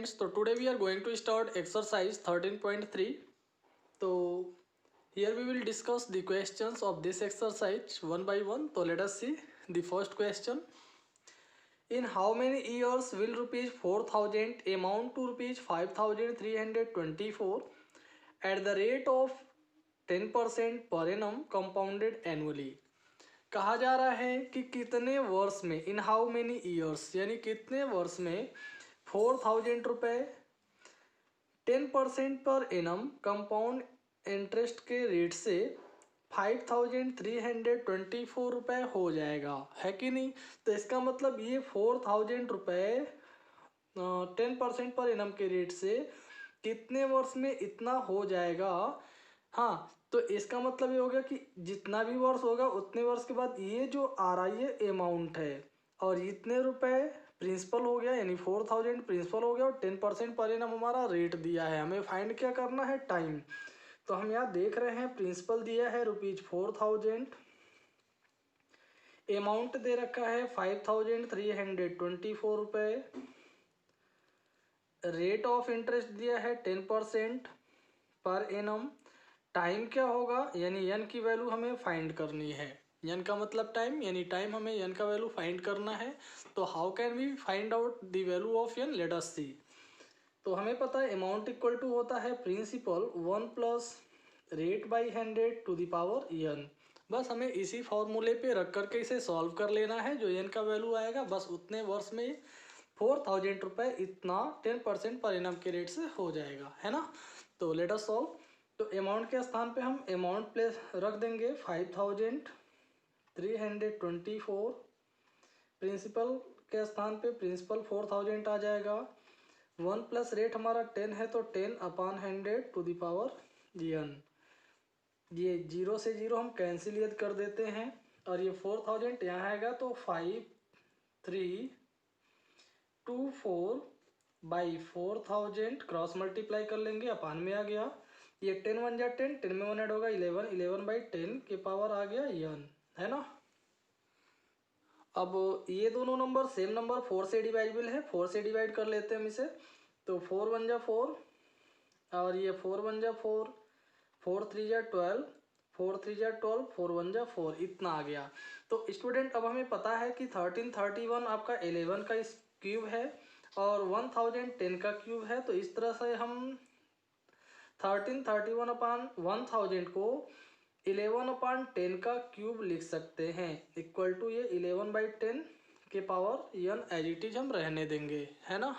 students, so today we are going to start exercise 13.3. So here we will discuss the questions of this exercise one by one. So let us see the first question. In how many years will rupees 4,000 amount to rupees 5,324 at the rate of 10% per annum compounded annually? कहा जा रहा है कि कितने वर्ष में, in how many years यानी कितने वर्ष में 4,000 रुपये 10% पर एनम कंपाउंड इंटरेस्ट के रेट से 5,324 रुपये हो जाएगा, है कि नहीं। तो इसका मतलब ये 4,000 रुपये 10% पर एनम के रेट से कितने वर्ष में इतना हो जाएगा। हाँ, तो इसका मतलब ये हो गया कि जितना भी वर्ष होगा उतने वर्ष के बाद ये जो आ रहा है ये अमाउंट है और इतने रुपए प्रिंसिपल हो गया, यानी 4,000 प्रिंसिपल हो गया और 10% पर एनम हमारा रेट दिया है। हमें फाइंड क्या करना है, टाइम। तो हम यहाँ देख रहे हैं प्रिंसिपल दिया है रुपीज 4,000, अमाउंट दे रखा है 5,324 रुपये, रेट ऑफ इंटरेस्ट दिया है 10% पर एनम, टाइम क्या होगा यानी एन की वैल्यू हमें फाइंड करनी है। एन का मतलब टाइम, यानी टाइम हमें एन का वैल्यू फाइंड करना है। तो how can we find out the value of n, let us see. तो हमें पता है अमाउंट इक्वल टू होता है principal 1 plus rate by 100 to the power n. बस हमें इसी फॉर्मूले पे रख करके इसे सॉल्व कर लेना है। जो एन का वैल्यू आएगा बस उतने वर्ष में 4,000 रुपये इतना 10% पर एनम के रेट से हो जाएगा, है ना। तो लेट अस सॉल्व। तो अमाउंट के स्थान पे हम अमाउंट प्लेस रख देंगे 5,324, प्रिंसिपल के स्थान पे प्रिंसिपल 4,000 आ जाएगा। 1 प्लस रेट हमारा 10 है तो 10/100 टू द पावर एन। ये 0 से 0 हम कैंसिल कर देते हैं और ये 4,000 यहाँ आएगा तो 5,324 बाई 4,000 क्रॉस मल्टीप्लाई कर लेंगे, अपान में आ गया। ये 10 1 जा 10, 10 में 1 ऐड होगा 11, 11/10 के पावर आ गया एन, है ना। अब ये दोनों नंबर सेम नंबर 4 से डिवाइडेबल है, 4 से डिवाइड कर लेते हैं हम इसे। तो 4 1 जा 4 और ये 4 1 जा 4, 4 3 जा 12, 4 3 जा 12, 4 1 जा 4, इतना आ गया। तो स्टूडेंट अब हमें पता है कि 1331 आपका 11 का इस क्यूब है और 1010 का क्यूब है। तो इस तरह से हम 1331/1000 को 11/10 का क्यूब लिख सकते हैं, इक्वल टू ये 11/10 के power n as it is हम रहने देंगे, है ना।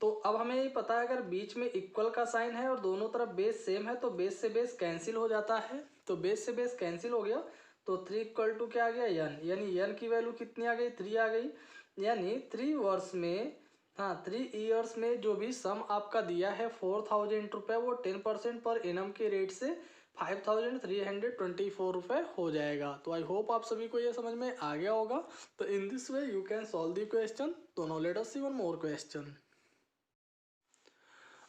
तो अब हमें ये पता है अगर बीच में इक्वल का साइन है और दोनों तरफ बेस सेम है तो बेस से बेस कैंसिल हो जाता है। तो बेस से बेस कैंसिल हो गया तो 3 इक्वल टू क्या आ गया एन, यानी एन की वैल्यू कितनी आ गई, 3 आ गई। यानी 3 वर्ष में, हाँ 3 ईयर्स में जो भी सम आपका दिया है 4,000 रुपये वो 10% पर एनम के रेट से 5,324 रुपये हो जाएगा। तो आई होप आप सभी को ये समझ में आ गया होगा। तो in this way you can solve the question. तो now let us see one more question.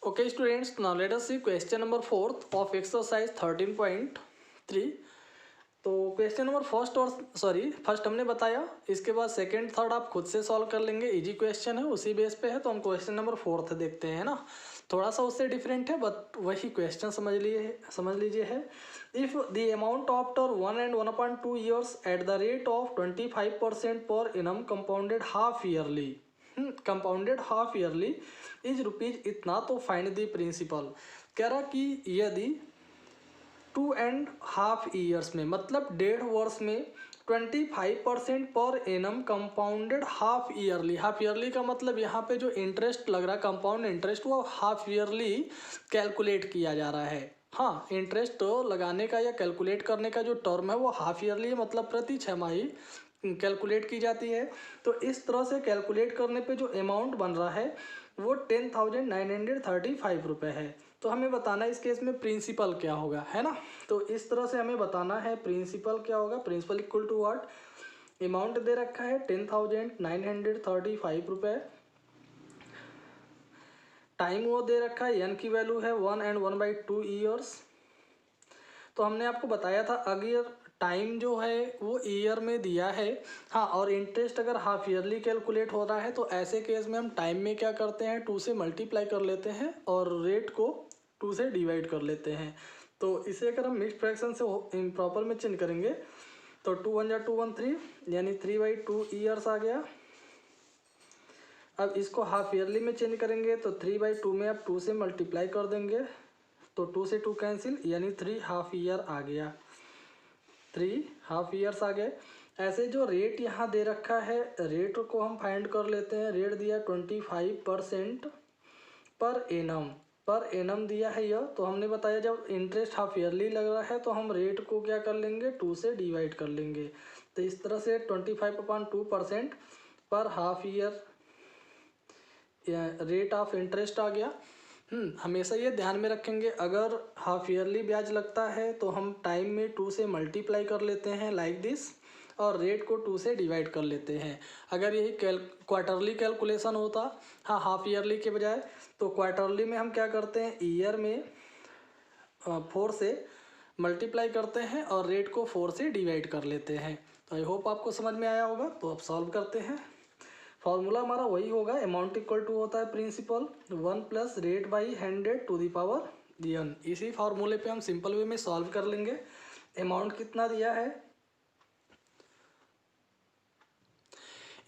Okay students, now let us see question number 4 of exercise 13.3. तो क्वेश्चन नंबर फर्स्ट हमने बताया, इसके बाद सेकंड थर्ड आप खुद से सॉल्व कर लेंगे, इजी क्वेश्चन है उसी बेस पे है। तो हम क्वेश्चन नंबर 4 देखते हैं, है ना। थोड़ा सा उससे डिफरेंट है बट वही क्वेश्चन समझ लीजिए है। If the amount after 1 and 1/2 years at the rate of 25% per annum compounded half yearly is rupees इतना, तो फाइंड द प्रिंसिपल। कह रहा कि यदि 2.5 ईयर्स में मतलब 1.5 वर्ष में 25% per annum compounded half yearly का मतलब यहाँ पे जो इंटरेस्ट लग रहा है कंपाउंड इंटरेस्ट वो हाफ ईयरली कैलकुलेट किया जा रहा है। हाँ, इंटरेस्ट तो लगाने का या कैलकुलेट करने का जो टर्म है वो हाफ ईयरली मतलब प्रति छमाही कैलकुलेट की जाती है। तो इस तरह से कैलकुलेट करने पे जो अमाउंट बन रहा है वो 10,935 रुपये है। तो हमें बताना है इस केस में प्रिंसिपल क्या होगा, है ना। तो इस तरह से हमें बताना है प्रिंसिपल क्या होगा। Principal equal to what, amount दे रखा है 10,935 रुपये, टाइम वो दे रखा है एन की वैल्यू है 1 and 1/2 ईयर्स। तो हमने आपको बताया था अगर टाइम जो है वो ईयर में दिया है, हाँ, और इंटरेस्ट अगर हाफ ईयरली कैलकुलेट हो रहा है तो ऐसे केस में हम टाइम में क्या करते हैं, 2 से मल्टीप्लाई कर लेते हैं और रेट को 2 से डिवाइड कर लेते हैं। तो इसे अगर हम मिक्स फ्रैक्शन से इम्प्रॉपर में चेंज करेंगे तो 2 1 जा 2 1 3 यानी 3/2 ईयर्स आ गया। अब इसको हाफ ईयरली में चेंज करेंगे तो 3/2 में आप 2 से मल्टीप्लाई कर देंगे तो 2 से 2 कैंसिल यानी 3 हाफ ईयर आ गया, 3 हाफ ईयर्स आ गए। ऐसे जो रेट यहाँ दे रखा है रेट को हम फाइंड कर लेते हैं। रेट दिया 25% पर एनम दिया है यह, तो हमने बताया जब इंटरेस्ट हाफ ईयरली लग रहा है तो हम रेट को क्या कर लेंगे, 2 से डिवाइड कर लेंगे। तो इस तरह से 25/2% पर half year rate of interest आ गया। हमेशा ये ध्यान में रखेंगे अगर हाफ ईयरली ब्याज लगता है तो हम टाइम में 2 से मल्टीप्लाई कर लेते हैं लाइक दिस और रेट को 2 से डिवाइड कर लेते हैं। अगर यही क्वार्टरली कैलकुलेशन होता, हाँ, हाफ ईयरली के बजाय, तो क्वार्टरली में हम क्या करते हैं, ईयर में 4 से मल्टीप्लाई करते हैं और रेट को 4 से डिवाइड कर लेते हैं। तो आई होप आपको समझ में आया होगा। तो अब सॉल्व करते हैं। फॉर्मूला हमारा वही होगा, अमाउंट इक्वल टू होता है principal 1 plus rate by 100 to the power n। इसी फार्मूले पे हम सिंपल वे में सॉल्व कर लेंगे। अमाउंट कितना दिया है,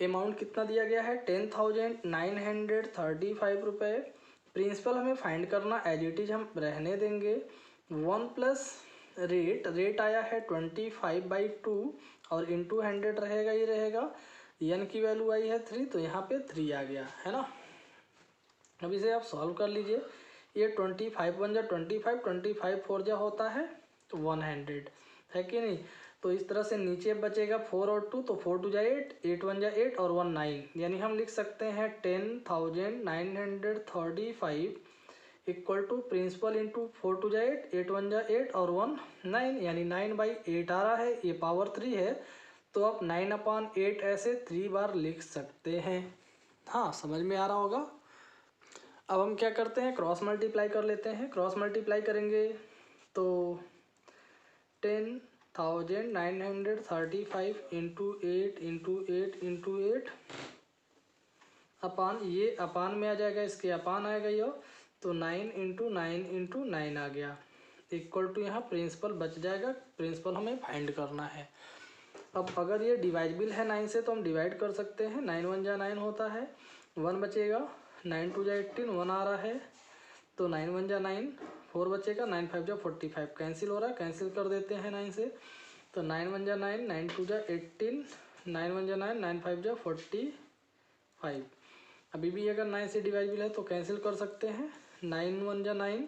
अमाउंट कितना दिया गया है 10,935 रुपये। प्रिंसिपल हमें फाइंड करना एज इट इज हम रहने देंगे। 1 प्लस रेट आया है 25/2 और इंटू 100 रहेगा, ये रहेगा। n की वैल्यू आई है 3 तो यहाँ पे 3 आ गया है ना। अब इसे आप सॉल्व कर लीजिए। ये 25 1 जा 25, 25 4 जा होता है 100, है कि नहीं। तो इस तरह से नीचे बचेगा 4 और 2, तो 4 2 जा 8, 8 1 जा 8 और 1 9, यानी हम लिख सकते हैं 10,935 इक्वल टू प्रिंसिपल इंटू 4 2 जा 8, 8 1 जा 8 और 1 9, यानी 9/8 आ रहा है। ये पावर 3 है तो आप 9/8 ऐसे 3 बार लिख सकते हैं। हाँ, समझ में आ रहा होगा। अब हम क्या करते हैं, क्रॉस मल्टीप्लाई कर लेते हैं। क्रॉस मल्टीप्लाई करेंगे तो 10,935 इंटू 8 इंटू 8 इंटू 8 अपान, ये अपान में आ जाएगा, इसके अपान आएगा ये, तो 9 इंटू 9 इंटू 9 आ गया इक्वल टू, यहाँ प्रिंसिपल बच जाएगा। प्रिंसिपल हमें फाइंड करना है। अब अगर ये डिवाइजिबल है 9 से तो हम डिवाइड कर सकते हैं। 9 1 जा 9 होता है, 1 बचेगा, 9 2 जा 18, 1 आ रहा है तो 9 1 जा 9, 4 बचेगा, 9 5 जा 45, कैंसिल हो रहा है, कैंसिल कर देते हैं 9 से। तो 9 1 जा 9, 9 2 जा 18, 9 1 जा 9, 9 5 जा 45। अभी भी अगर 9 से डिवाइजिबल है तो कैंसिल कर सकते हैं। 9 1 जा 9,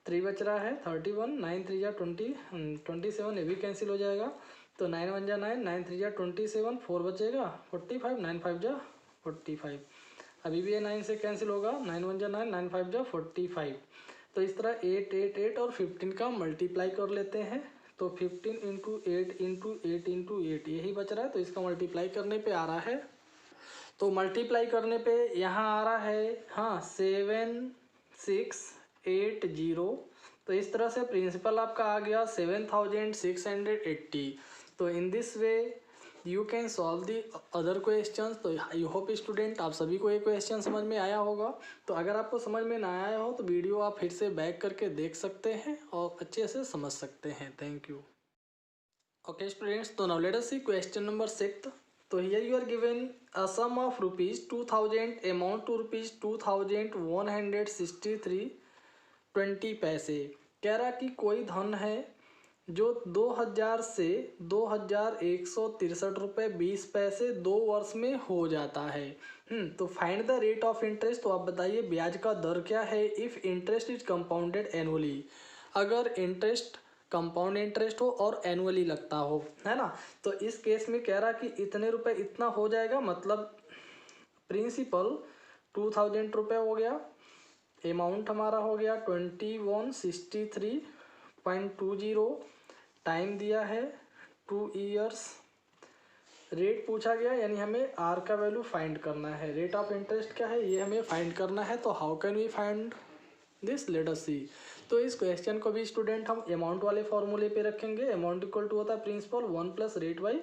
3 बच रहा है 31, 9 3 जा 27, ये भी कैंसिल हो जाएगा। तो 9 1 जा 9, 9 3 जा 27, 4 बचेगा 45, 9 5 जा 45। अभी भी ये 9 से कैंसिल होगा, 9 1 जा 9, 9 5 जा 45। तो इस तरह 8 8 8 और 15 का मल्टीप्लाई कर लेते हैं। तो 15 इंटू 8 इंटू 8 इंटू 8 यही बच रहा है, तो इसका मल्टीप्लाई करने पे आ रहा है, तो मल्टीप्लाई करने पे यहाँ आ रहा है, हाँ, 7680। तो इस तरह से प्रिंसिपल आपका आ गया 7680। तो in this way you can solve the other questions. तो आई होप स्टूडेंट आप सभी को ये क्वेश्चन समझ में आया होगा। तो अगर आपको समझ में ना आया हो तो वीडियो आप फिर से बैक करके देख सकते हैं और अच्छे से समझ सकते हैं। Thank you. ओके स्टूडेंट्स, तो now let us see question number 6। तो here you are given a sum of rupees 2000 amount to rupees 2163.20 पैसे। कह रहा कि कोई धन है जो 2000 से 2163 रुपये 20 पैसे 2 वर्ष में हो जाता है। तो find the rate of interest. तो आप बताइए ब्याज का दर क्या है if interest is compounded annually. अगर इंटरेस्ट कंपाउंड इंटरेस्ट हो और एनुअली लगता हो, है ना। तो इस केस में कह रहा कि इतने रुपए इतना हो जाएगा, मतलब प्रिंसिपल 2000 रुपये हो गया, अमाउंट हमारा हो गया 2163.20, टाइम दिया है 2 ईयर्स, रेट पूछा गया यानी हमें आर का वैल्यू फाइंड करना है। रेट ऑफ इंटरेस्ट क्या है ये हमें फाइंड करना है। तो how can we find this, let us see. तो इस क्वेश्चन को भी स्टूडेंट हम अमाउंट वाले फॉर्मूले पे रखेंगे। अमाउंट इक्वल टू होता है principal 1 plus rate by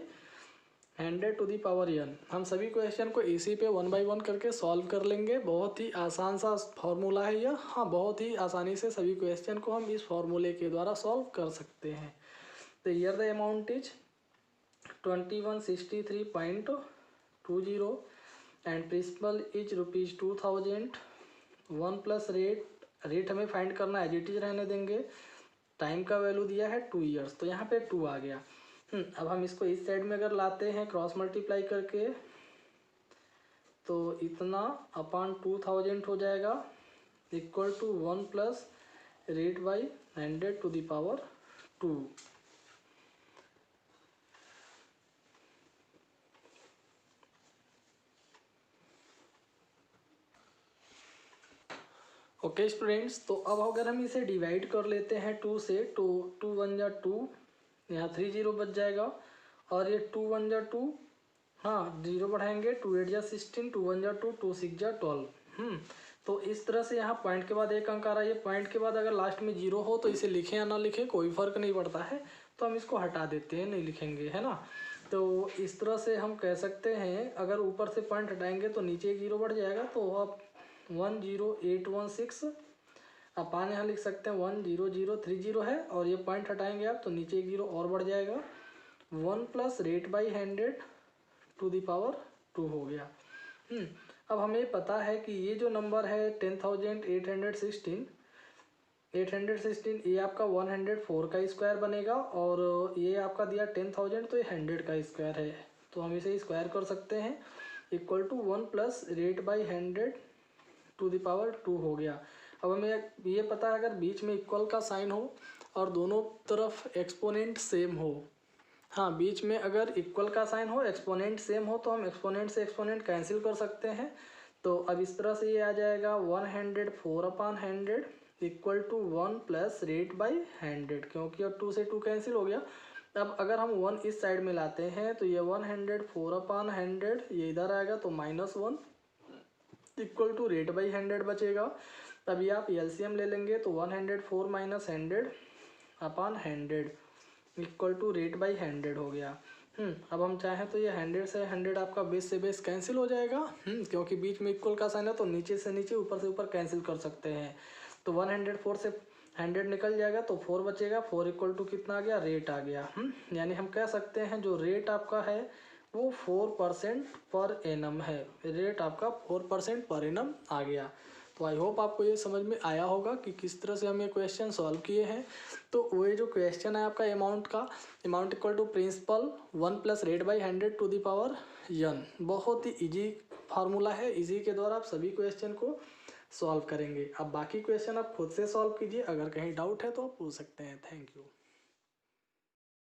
100 to the power n। हम सभी क्वेश्चन को इसी पे 1 बाई 1 करके सॉल्व कर लेंगे। बहुत ही आसान सा फॉर्मूला है यह। हाँ, बहुत ही आसानी से सभी क्वेश्चन को हम इस फॉर्मूले के द्वारा सॉल्व कर सकते हैं। तो here the amount is 2163.20 and principal is ₹2000। 1 plus rate हमें फाइंड करना है, एज इट इज रहने देंगे। टाइम का वैल्यू दिया है 2 ईयर्स, तो यहाँ पे 2 आ गया। अब हम इसको इस साइड में अगर लाते हैं क्रॉस मल्टीप्लाई करके, तो इतना अपॉन 2000 हो जाएगा equal to 1 plus rate by 100 to the power 2। Okay students, तो अब अगर हम इसे डिवाइड कर लेते हैं 2 से, तो 2 1 जा 2, यहाँ 3 0 बच जाएगा। और ये 2 1 जा 2, हाँ 0 बढ़ाएंगे, 2 8 जा 16, 2 1 जा 2, 2 6 जा 12। तो इस तरह से यहाँ पॉइंट के बाद एक अंक आ रहा है। ये पॉइंट के बाद अगर लास्ट में 0 हो तो इसे लिखें या ना लिखें कोई फ़र्क नहीं पड़ता है, तो हम इसको हटा देते हैं, नहीं लिखेंगे, है ना। तो इस तरह से हम कह सकते हैं, अगर ऊपर से पॉइंट हटाएंगे तो नीचे एक 0 बढ़ जाएगा, तो अब 10816 अपान यहाँ लिख सकते हैं 10030 है। और ये पॉइंट हटाएंगे आप तो नीचे एक 0 और बढ़ जाएगा, 1 plus rate by 100 to the power 2 हो गया। अब हमें पता है कि ये जो नंबर है 10,816 ये आपका 104 का स्क्वायर बनेगा, और ये आपका दिया 10,000 तो ये 100 का स्क्वायर है, तो हम इसे स्क्वायर कर सकते हैं। Equal to 1 plus rate by 100 to the power 2 हो गया। अब हमें ये पता है, अगर बीच में इक्वल का साइन हो और दोनों तरफ एक्सपोनेंट सेम हो, हाँ बीच में अगर इक्वल का साइन हो, एक्सपोनेंट सेम हो, तो हम एक्सपोनेंट से एक्सपोनेंट कैंसिल कर सकते हैं। तो अब इस तरह से ये आ जाएगा 104 upon 100 equal to 1 plus rate by 100, क्योंकि अब 2 से 2 कैंसिल हो गया। अब अगर हम 1 इस साइड में लाते हैं तो ये 104 अपान 100 ये इधर आएगा, तो -1 इक्वल टू रेट बाई 100 बचेगा। तभी आप एलसीएम ले लेंगे, तो 104 minus 100 upon 100 equal to rate by 100 हो गया। अब हम चाहें तो ये 100 से 100 आपका बेस से बेस कैंसिल हो जाएगा, क्योंकि बीच में इक्वल का साइन है, तो नीचे से नीचे ऊपर से ऊपर कैंसिल कर सकते हैं। तो 104 से 100 निकल जाएगा, तो 4 बचेगा। 4 इक्वल टू कितना आ गया, रेट आ गया। यानी हम कह सकते हैं जो रेट आपका है वो 4% पर एनम है। रेट आपका 4% पर एनम आ गया। तो आई होप आपको ये समझ में आया होगा कि किस तरह से हम ये क्वेश्चन सॉल्व किए हैं। तो वो जो क्वेश्चन है आपका अमाउंट का, amount equal to principal 1 plus rate by 100 to the power n, बहुत ही इजी फार्मूला है। इसी के द्वारा आप सभी क्वेश्चन को सॉल्व करेंगे। अब बाकी क्वेश्चन आप खुद से सॉल्व कीजिए, अगर कहीं डाउट है तो आप पूछ सकते हैं। Thank you.